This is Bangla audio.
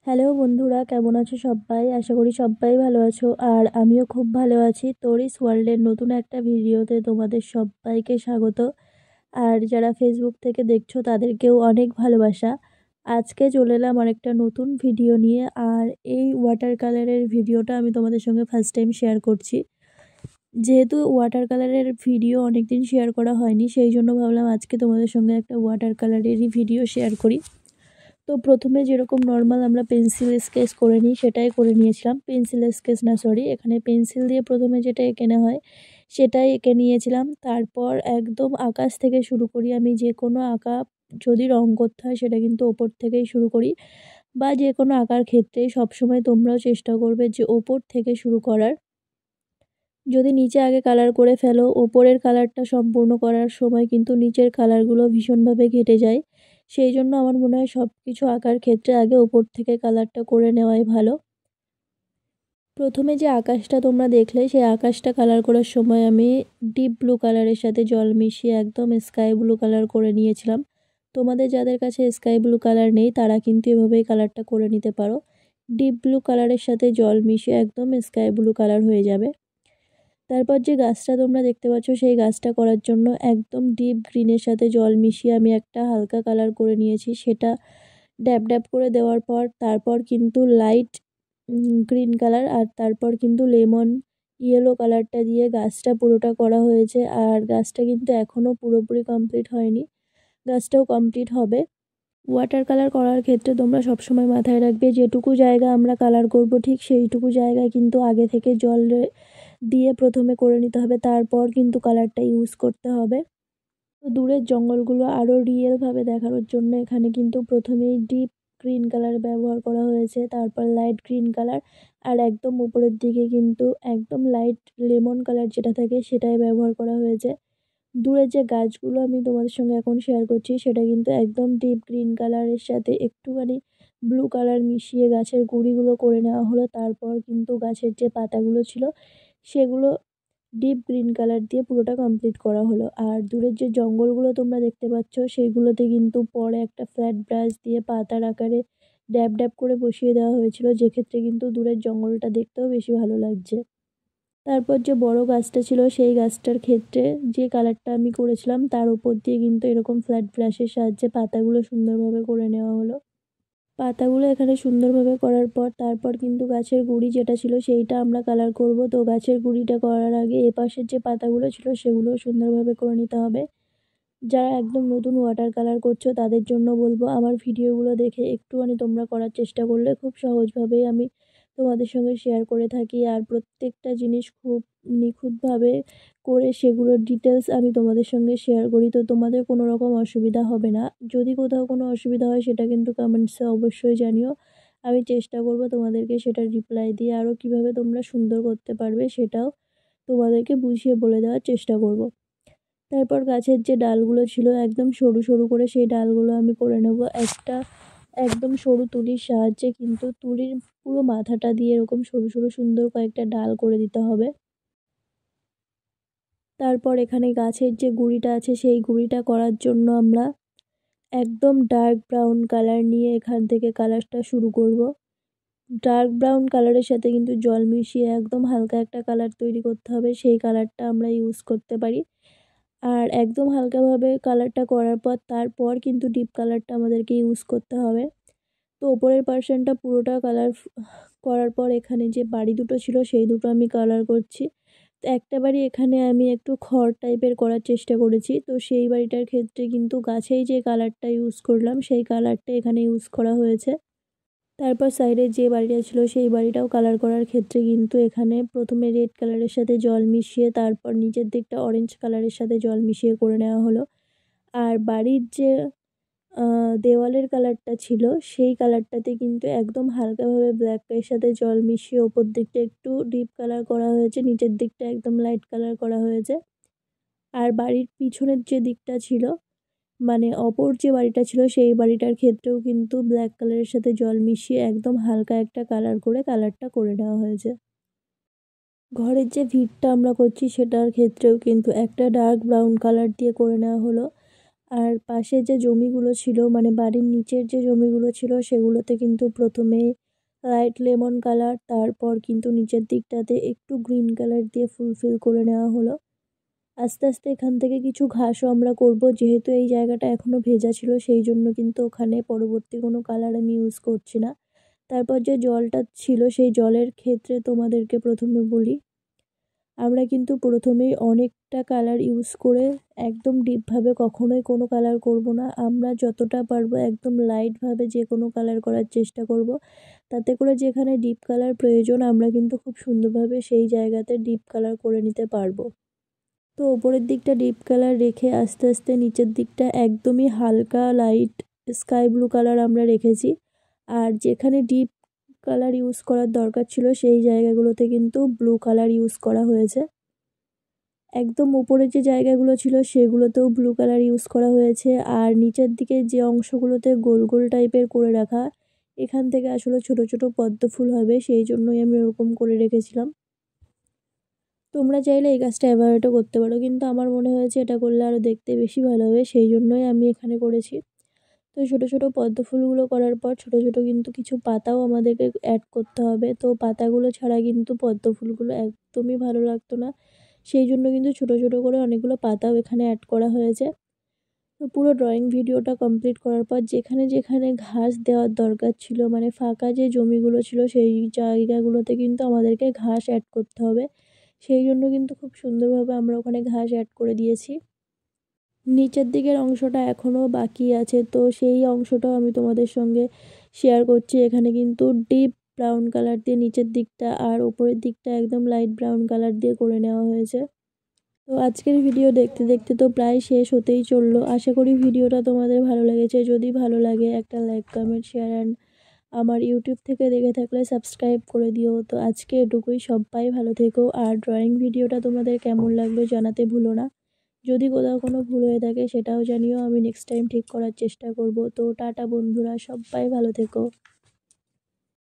হ্যালো বন্ধুরা, কেমন আছো সবাই? আশা করি সবাই ভালো আছো। আর আমিও খুব ভালো আছি। তোরিস ওয়ার্ল্ডের নতুন একটা ভিডিওতে তোমাদের সবাইকে স্বাগত। আর যারা ফেসবুক থেকে দেখছো তাদেরকেও অনেক ভালোবাসা। আজকে চলে এলাম আরেকটা নতুন ভিডিও নিয়ে। আর এই ওয়াটার কালারের ভিডিওটা আমি তোমাদের সঙ্গে ফার্স্ট টাইম শেয়ার করছি। যেহেতু ওয়াটার কালারের ভিডিও অনেকদিন শেয়ার করা হয়নি, সেই জন্য ভাবলাম আজকে তোমাদের সঙ্গে একটা ওয়াটার কালারেরই ভিডিও শেয়ার করি। তো প্রথমে যেরকম নর্মাল আমরা পেন্সিল স্কেচ করে নিই সেটাই করে নিয়েছিলাম। পেন্সিল স্কেচ না, সরি, এখানে পেন্সিল দিয়ে প্রথমে যেটা এঁকে নেওয়া হয় সেটাই এঁকে নিয়েছিলাম। তারপর একদম আকাশ থেকে শুরু করি। আমি যে কোনো আঁকা যদি রং করতে হয় সেটা কিন্তু ওপর থেকেই শুরু করি, বা যে কোনো আঁকার ক্ষেত্রে সবসময় তোমরাও চেষ্টা করবে যে ওপর থেকে শুরু করার। যদি নিচে আগে কালার করে ফেলো, ওপরের কালারটা সম্পূর্ণ করার সময় কিন্তু নিচের কালারগুলো ভীষণভাবে ঘেটে যায়। সেই জন্য আমার মনে হয় সব কিছু আঁকার ক্ষেত্রে আগে ওপর থেকে কালারটা করে নেওয়াই ভালো। প্রথমে যে আকাশটা তোমরা দেখলে সেই আকাশটা কালার করার সময় আমি ডিপ ব্লু কালারের সাথে জল মিশিয়ে একদম স্কাই ব্লু কালার করে নিয়েছিলাম। তোমাদের যাদের কাছে স্কাই ব্লু কালার নেই তারা কিন্তু এভাবেই কালারটা করে নিতে পারো। ডিপ ব্লু কালারের সাথে জল মিশিয়ে একদম স্কাই ব্লু কালার হয়ে যাবে। তারপর যে গাছটা তোমরা দেখতে পাচ্ছ সেই গাছটা করার জন্য একদম ডিপ গ্রিনের সাথে জল মিশিয়ে আমি একটা হালকা কালার করে নিয়েছি। সেটা ড্যাব ড্যাব করে দেওয়ার পর তারপর কিন্তু লাইট গ্রিন কালার আর তারপর কিন্তু লেমন ইয়েলো কালারটা দিয়ে গাছটা পুরোটা করা হয়েছে। আর গাছটা কিন্তু এখনও পুরোপুরি কমপ্লিট হয়নি, গাছটাও কমপ্লিট হবে। ওয়াটার কালার করার ক্ষেত্রে তোমরা সবসময় মাথায় রাখবে যেটুকু জায়গা আমরা কালার করব ঠিক সেইটুকু জায়গায় কিন্তু আগে থেকে জল দিয়ে প্রথমে করে নিতে হবে, তারপর কিন্তু কালারটা ইউজ করতে হবে। তো দূরের জঙ্গলগুলো আরও রিয়েলভাবে দেখানোর জন্য এখানে কিন্তু প্রথমেই ডিপ গ্রিন কালার ব্যবহার করা হয়েছে, তারপর লাইট গ্রিন কালার, আর একদম উপরের দিকে কিন্তু একদম লাইট লেমন কালার যেটা থাকে সেটাই ব্যবহার করা হয়েছে। দূরের যে গাছগুলো আমি তোমাদের সঙ্গে এখন শেয়ার করছি সেটা কিন্তু একদম ডিপ গ্রিন কালারের সাথে একটুখানি ব্লু কালার মিশিয়ে গাছের গুঁড়িগুলো করে নেওয়া হলো। তারপর কিন্তু গাছের যে পাতাগুলো ছিল সেগুলো ডিপ গ্রিন কালার দিয়ে পুরোটা কমপ্লিট করা হলো। আর দূরের যে জঙ্গলগুলো তোমরা দেখতে পাচ্ছ সেইগুলোতে কিন্তু পরে একটা ফ্ল্যাট ব্রাশ দিয়ে পাতার আকারে ড্যাব ড্যাব করে বসিয়ে দেওয়া হয়েছিল, যেক্ষেত্রে কিন্তু দূরের জঙ্গলটা দেখতেও বেশি ভালো লাগছে। তারপর যে বড় গাছটা ছিল সেই গাছটার ক্ষেত্রে যে কালারটা আমি করেছিলাম তার উপর দিয়ে কিন্তু এরকম ফ্ল্যাট ব্রাশের সাহায্যে পাতাগুলো সুন্দরভাবে করে নেওয়া হলো। পাতাগুলো এখানে সুন্দরভাবে করার পর তারপর কিন্তু গাছের গুঁড়ি যেটা ছিল সেইটা আমরা কালার করব। তো গাছের গুঁড়িটা করার আগে এপাশের যে পাতাগুলো ছিল সেগুলো সুন্দরভাবে করে নিতে হবে। যারা একদম নতুন ওয়াটার কালার করছো তাদের জন্য বলবো আমার ভিডিওগুলো দেখে একটুখানি তোমরা করার চেষ্টা করলে খুব সহজভাবেই আমি তোমাদের সঙ্গে শেয়ার করে থাকি। আর প্রত্যেকটা জিনিস খুব নিখুঁতভাবে করে সেগুলোর ডিটেলস আমি তোমাদের সঙ্গে শেয়ার করি, তো তোমাদের কোনো রকম অসুবিধা হবে না। যদি কোথাও কোনো অসুবিধা হয় সেটা কিন্তু কমেন্টসে অবশ্যই জানিও। আমি চেষ্টা করব তোমাদেরকে সেটার রিপ্লাই দিয়ে আরও কীভাবে তোমরা সুন্দর করতে পারবে সেটাও তোমাদেরকে বুঝিয়ে বলে দেওয়ার চেষ্টা করব। তারপর গাছের যে ডালগুলো ছিল একদম সরু সরু করে সেই ডালগুলো আমি করে নেব একটা একদম সরু তুলির সাহায্যে, কিন্তু তুলির পুরো মাথাটা দিয়ে এরকম সরু সরু সুন্দর কয়েকটা ডাল করে দিতে হবে। তারপর এখানে গাছের যে গুঁড়িটা আছে সেই গুঁড়িটা করার জন্য আমরা একদম ডার্ক ব্রাউন কালার নিয়ে এখান থেকে কালারটা শুরু করব। ডার্ক ব্রাউন কালারের সাথে কিন্তু জল মিশিয়ে একদম হালকা একটা কালার তৈরি করতে হবে, সেই কালারটা আমরা ইউজ করতে পারি। আর একদম হালকাভাবে কালারটা করার পর তারপর কিন্তু ডিপ কালারটা আমাদেরকে ইউজ করতে হবে। তো ওপরের পার্সেন্টটা পুরোটা কালার করার পর এখানে যে বাড়ি দুটো ছিল সেই দুটো আমি কালার করছি। তো একটা বাড়ি এখানে আমি একটু খড় টাইপের করার চেষ্টা করেছি, তো সেই বাড়িটার ক্ষেত্রে কিন্তু গাছেই যে কালারটা ইউজ করলাম সেই কালারটা এখানে ইউজ করা হয়েছে। তারপর সাইডে যে বাড়িটা ছিল সেই বাড়িটাও কালার করার ক্ষেত্রে কিন্তু এখানে প্রথমে রেড কালারের সাথে জল মিশিয়ে তারপর নিচের দিকটা অরেঞ্জ কালারের সাথে জল মিশিয়ে করে নেওয়া হলো। আর বাড়ির যে দেওয়ালের কালারটা ছিল সেই কালারটাতে কিন্তু একদম হালকাভাবে ব্ল্যাকের সাথে জল মিশিয়ে ওপর দিকটা একটু ডিপ কালার করা হয়েছে, নিচের দিকটা একদম লাইট কালার করা হয়েছে। আর বাড়ির পিছনের যে দিকটা ছিল, মানে অপর যে বাড়িটা ছিল সেই বাড়িটার ক্ষেত্রেও কিন্তু ব্ল্যাক কালারের সাথে জল মিশিয়ে একদম হালকা একটা কালার করে কালারটা করে নেওয়া হয়েছে। ঘরের যে ভিটটা আমরা করছি সেটার ক্ষেত্রেও কিন্তু একটা ডার্ক ব্রাউন কালার দিয়ে করে নেওয়া হলো। আর পাশে যে জমিগুলো ছিল মানে বাড়ির নিচের যে জমিগুলো ছিল সেগুলোতে কিন্তু প্রথমে লাইট লেমন কালার, তারপর কিন্তু নিচের দিকটাতে একটু গ্রিন কালার দিয়ে ফুলফিল করে নেওয়া হলো। আস্তে আস্তে এখান থেকে কিছু ঘাসও আমরা করব, যেহেতু এই জায়গাটা এখনও ভেজা ছিল সেই জন্য কিন্তু ওখানে পরবর্তী কোনো কালার আমি ইউজ করছি না। তারপর যে জলটা ছিল সেই জলের ক্ষেত্রে তোমাদেরকে প্রথমে বলি, আমরা কিন্তু প্রথমেই অনেকটা কালার ইউজ করে একদম ডিপভাবে কখনোই কোনো কালার করব না। আমরা যতটা পারবো একদম লাইটভাবে যে কোনো কালার করার চেষ্টা করব, তাতে করে যেখানে ডিপ কালার প্রয়োজন আমরা কিন্তু খুব সুন্দরভাবে সেই জায়গাতে ডিপ কালার করে নিতে পারবো। তো ওপরের দিকটা ডিপ কালার রেখে আস্তে আস্তে নিচের দিকটা একদমই হালকা লাইট স্কাই ব্লু কালার আমরা রেখেছি। আর যেখানে ডিপ কালার ইউজ করার দরকার ছিল সেই জায়গাগুলোতে কিন্তু ব্লু কালার ইউজ করা হয়েছে। একদম উপরে যে জায়গাগুলো ছিল সেগুলোতেও ব্লু কালার ইউজ করা হয়েছে। আর নিচের দিকে যে অংশগুলোতে গোল গোল টাইপের করে রাখা, এখান থেকে আসলে ছোট ছোট পদ্ম ফুল হবে সেই জন্যই আমি ওরকম করে রেখেছিলাম। তোমরা চাইলে এই গাছটা অ্যাভয়েডও করতে পারো, কিন্তু আমার মনে হয়েছে এটা করলে আরও দেখতে বেশি ভালো হবে সেই জন্যই আমি এখানে করেছি। তো ছোটো ছোটো পদ্ম ফুলগুলো করার পর ছোটো ছোটো কিন্তু কিছু পাতাও আমাদেরকে অ্যাড করতে হবে। তো পাতাগুলো ছাড়া কিন্তু পদ্ম ফুলগুলো একদমই ভালো লাগতো না, সেই জন্য কিন্তু ছোটো ছোটো করে অনেকগুলো পাতাও এখানে অ্যাড করা হয়েছে। তো পুরো ড্রয়িং ভিডিওটা কমপ্লিট করার পর যেখানে যেখানে ঘাস দেওয়ার দরকার ছিল মানে ফাঁকা যে জমিগুলো ছিল সেই জায়গাগুলোতে কিন্তু আমাদেরকে ঘাস অ্যাড করতে হবে, সেই জন্য কিন্তু খুব সুন্দরভাবে আমরা ওখানে ঘাস অ্যাড করে দিয়েছি। নিচের দিকের অংশটা এখনও বাকি আছে, তো সেই অংশটাও আমি তোমাদের সঙ্গে শেয়ার করছি। এখানে কিন্তু ডিপ ব্রাউন কালার দিয়ে নিচের দিকটা আর ওপরের দিকটা একদম লাইট ব্রাউন কালার দিয়ে করে নেওয়া হয়েছে। তো আজকের ভিডিও দেখতে দেখতে তো প্রায় শেষ হতেই চললো। আশা করি ভিডিওটা তোমাদের ভালো লেগেছে। যদি ভালো লাগে একটা লাইক কমেন্ট শেয়ার অ্যান্ড আমার ইউটিউব থেকে দেখে থাকলে সাবস্ক্রাইব করে দিও। তো আজকে এটুকুই, সবাই ভালো থেকো। আর ড্রয়িং ভিডিওটা তোমাদের কেমন লাগলো জানাতে ভুলো না। যদি কোথাও কোনো ভুল হয়ে থাকে সেটাও জানিও, আমি নেক্সট টাইম ঠিক করার চেষ্টা করব। তো টাটা বন্ধুরা, সবাই ভালো থেকো।